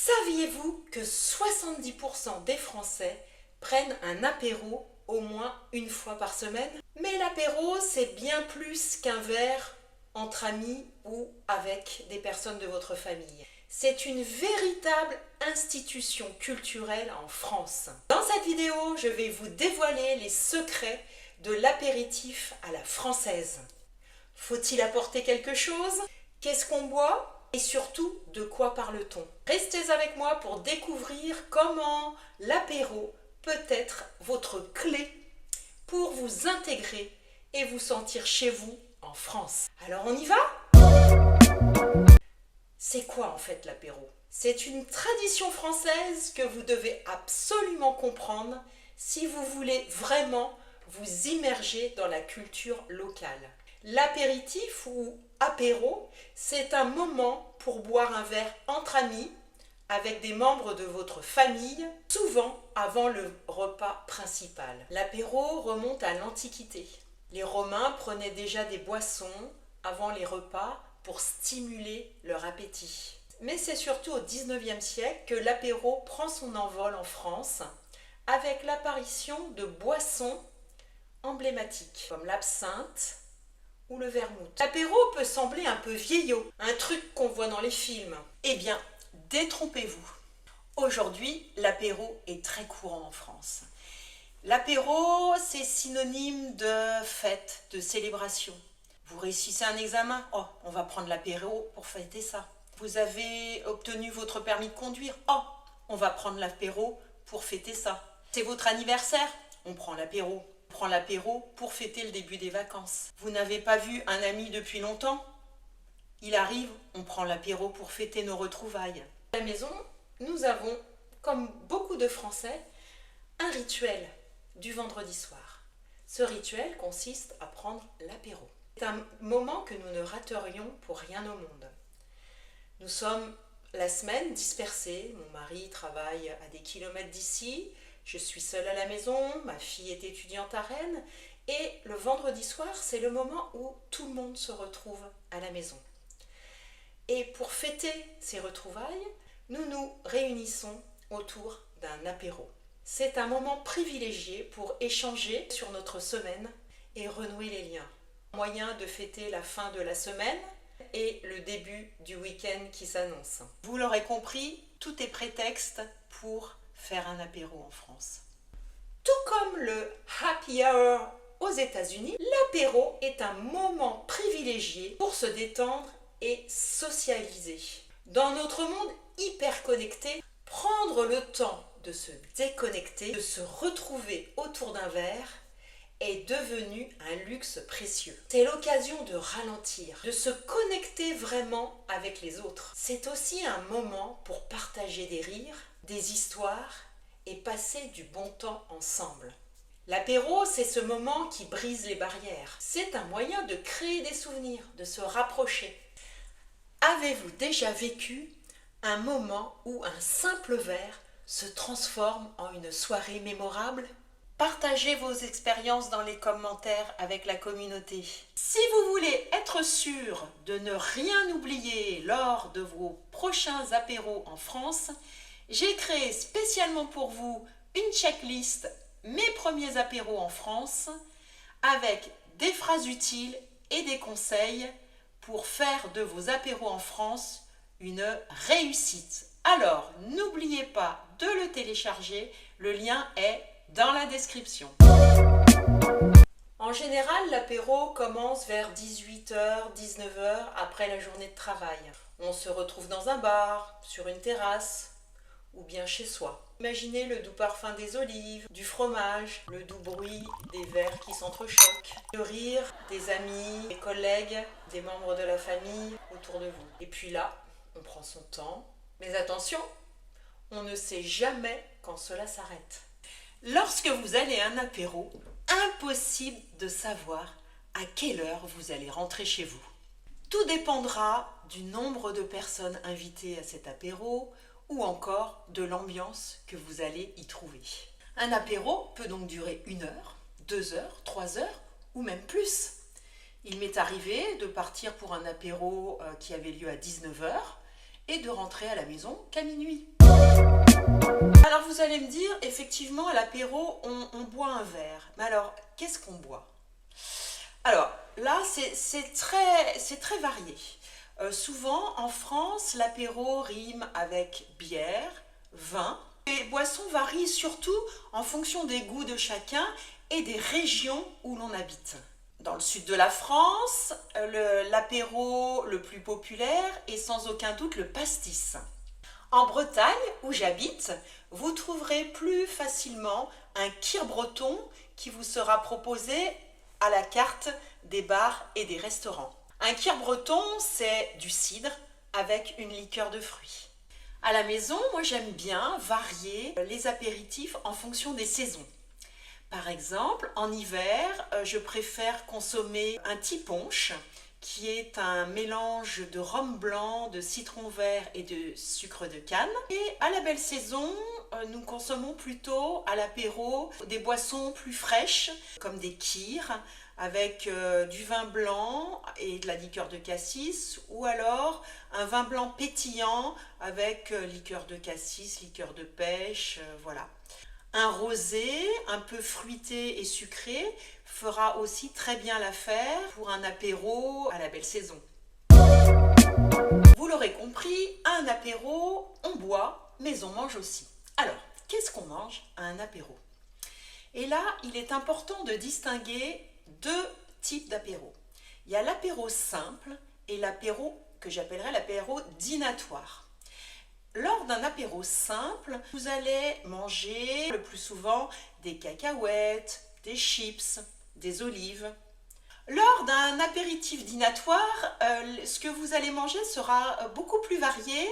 Saviez-vous que 70% des Français prennent un apéro au moins une fois par semaine? Mais l'apéro, c'est bien plus qu'un verre entre amis ou avec des personnes de votre famille. C'est une véritable institution culturelle en France. Dans cette vidéo, je vais vous dévoiler les secrets de l'apéritif à la française. Faut-il apporter quelque chose? Qu'est-ce qu'on boit? Et surtout, de quoi parle-t-on? Restez avec moi pour découvrir comment l'apéro peut être votre clé pour vous intégrer et vous sentir chez vous en France. Alors on y va? C'est quoi en fait l'apéro? C'est une tradition française que vous devez absolument comprendre si vous voulez vraiment vous immerger dans la culture locale. L'apéritif ou apéro, c'est un moment pour boire un verre entre amis avec des membres de votre famille, souvent avant le repas principal. L'apéro remonte à l'Antiquité. Les Romains prenaient déjà des boissons avant les repas pour stimuler leur appétit. Mais c'est surtout au XIXe siècle que l'apéro prend son envol en France avec l'apparition de boissons emblématiques comme l'absinthe ou le vermouth. L'apéro peut sembler un peu vieillot, un truc qu'on voit dans les films. Eh bien, détrompez-vous. Aujourd'hui, l'apéro est très courant en France. L'apéro, c'est synonyme de fête, de célébration. Vous réussissez un examen, oh, on va prendre l'apéro pour fêter ça. Vous avez obtenu votre permis de conduire, oh, on va prendre l'apéro pour fêter ça. C'est votre anniversaire, on prend l'apéro. On prend l'apéro pour fêter le début des vacances. Vous n'avez pas vu un ami depuis longtemps? Il arrive, on prend l'apéro pour fêter nos retrouvailles. À la maison, nous avons, comme beaucoup de Français, un rituel du vendredi soir. Ce rituel consiste à prendre l'apéro. C'est un moment que nous ne raterions pour rien au monde. Nous sommes la semaine dispersés. Mon mari travaille à des kilomètres d'ici. Je suis seule à la maison, ma fille est étudiante à Rennes. Et le vendredi soir, c'est le moment où tout le monde se retrouve à la maison. Et pour fêter ces retrouvailles, nous nous réunissons autour d'un apéro. C'est un moment privilégié pour échanger sur notre semaine et renouer les liens. Moyen de fêter la fin de la semaine et le début du week-end qui s'annonce. Vous l'aurez compris, tout est prétexte pour faire un apéro en France. Tout comme le happy hour aux États-Unis, l'apéro est un moment privilégié pour se détendre et socialiser. Dans notre monde hyper connecté, prendre le temps de se déconnecter, de se retrouver autour d'un verre est devenu un luxe précieux. C'est l'occasion de ralentir, de se connecter vraiment avec les autres. C'est aussi un moment pour partager des rires, des histoires et passer du bon temps ensemble. L'apéro, c'est ce moment qui brise les barrières. C'est un moyen de créer des souvenirs, de se rapprocher. Avez-vous déjà vécu un moment où un simple verre se transforme en une soirée mémorable? Partagez vos expériences dans les commentaires avec la communauté. Si vous voulez être sûr de ne rien oublier lors de vos prochains apéros en France, j'ai créé spécialement pour vous une checklist Mes premiers apéros en France avec des phrases utiles et des conseils pour faire de vos apéros en France une réussite. Alors, n'oubliez pas de le télécharger, le lien est dans la description. En général, l'apéro commence vers 18h, 19h après la journée de travail. On se retrouve dans un bar, sur une terrasse ou bien chez soi. Imaginez le doux parfum des olives, du fromage, le doux bruit des verres qui s'entrechoquent, le rire des amis, des collègues, des membres de la famille autour de vous. Et puis là, on prend son temps. Mais attention, on ne sait jamais quand cela s'arrête. Lorsque vous allez à un apéro, impossible de savoir à quelle heure vous allez rentrer chez vous. Tout dépendra du nombre de personnes invitées à cet apéro ou encore de l'ambiance que vous allez y trouver. Un apéro peut donc durer 1 heure, 2 heures, 3 heures ou même plus. Il m'est arrivé de partir pour un apéro qui avait lieu à 19h et de rentrer à la maison qu'à minuit. Alors vous allez me dire, effectivement à l'apéro on boit un verre. Mais alors qu'est-ce qu'on boit? Alors là c'est très varié. Souvent en France l'apéro rime avec bière, vin. Les boissons varient surtout en fonction des goûts de chacun et des régions où l'on habite. Dans le sud de la France, l'apéro le plus populaire est sans aucun doute le pastis. En Bretagne, où j'habite, vous trouverez plus facilement un kir breton qui vous sera proposé à la carte des bars et des restaurants. Un kir breton, c'est du cidre avec une liqueur de fruits. À la maison, moi j'aime bien varier les apéritifs en fonction des saisons. Par exemple, en hiver, je préfère consommer un petit punch qui est un mélange de rhum blanc, de citron vert et de sucre de canne. Et à la belle saison, nous consommons plutôt à l'apéro des boissons plus fraîches comme des kirs avec du vin blanc et de la liqueur de cassis, ou alors un vin blanc pétillant avec liqueur de cassis, liqueur de pêche, voilà. Un rosé un peu fruité et sucré fera aussi très bien l'affaire pour un apéro à la belle saison. Vous l'aurez compris, à un apéro, on boit, mais on mange aussi. Alors, qu'est-ce qu'on mange à un apéro? Et là, il est important de distinguer deux types d'apéro. Il y a l'apéro simple et l'apéro que j'appellerais l'apéro dînatoire. Lors d'un apéro simple, vous allez manger le plus souvent des cacahuètes, des chips, des olives. Lors d'un apéritif dînatoire, ce que vous allez manger sera beaucoup plus varié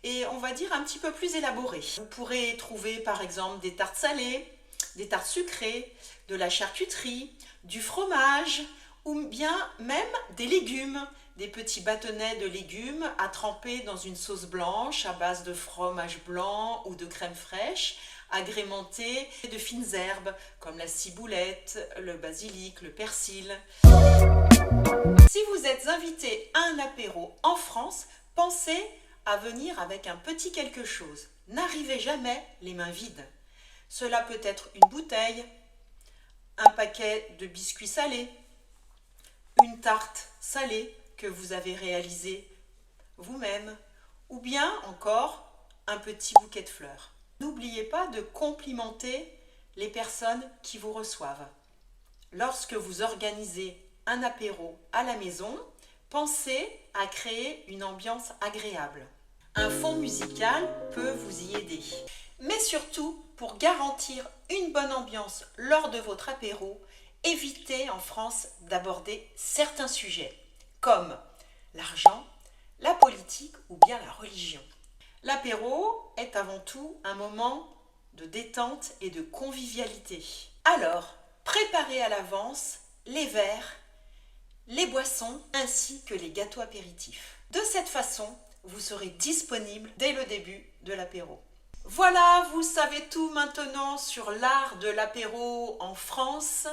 et on va dire un petit peu plus élaboré. Vous pourrez trouver par exemple des tartes salées, des tartes sucrées, de la charcuterie, du fromage ou bien même des légumes. Des petits bâtonnets de légumes à tremper dans une sauce blanche à base de fromage blanc ou de crème fraîche, agrémentés de fines herbes comme la ciboulette, le basilic, le persil. Si vous êtes invité à un apéro en France, pensez à venir avec un petit quelque chose. N'arrivez jamais les mains vides. Cela peut être une bouteille, un paquet de biscuits salés, une tarte salée que vous avez réalisé vous-même, ou bien encore un petit bouquet de fleurs. N'oubliez pas de complimenter les personnes qui vous reçoivent. Lorsque vous organisez un apéro à la maison, pensez à créer une ambiance agréable. Un fond musical peut vous y aider. Mais surtout, pour garantir une bonne ambiance lors de votre apéro, évitez en France d'aborder certains sujets comme l'argent, la politique ou bien la religion. L'apéro est avant tout un moment de détente et de convivialité. Alors, préparez à l'avance les verres, les boissons ainsi que les gâteaux apéritifs. De cette façon, vous serez disponible dès le début de l'apéro. Voilà, vous savez tout maintenant sur l'art de l'apéro en France.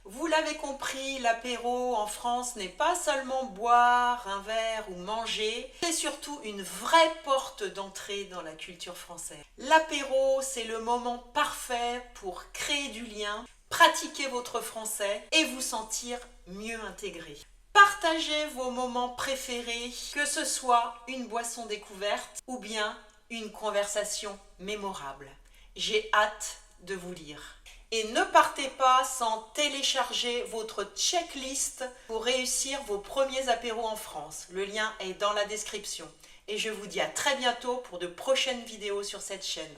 Vous l'avez compris, l'apéro en France n'est pas seulement boire un verre ou manger, c'est surtout une vraie porte d'entrée dans la culture française. L'apéro, c'est le moment parfait pour créer du lien, pratiquer votre français et vous sentir mieux intégré. Partagez vos moments préférés, que ce soit une boisson découverte ou bien une conversation mémorable. J'ai hâte de vous lire. Et ne partez pas sans télécharger votre checklist pour réussir vos premiers apéros en France. Le lien est dans la description. Et je vous dis à très bientôt pour de prochaines vidéos sur cette chaîne.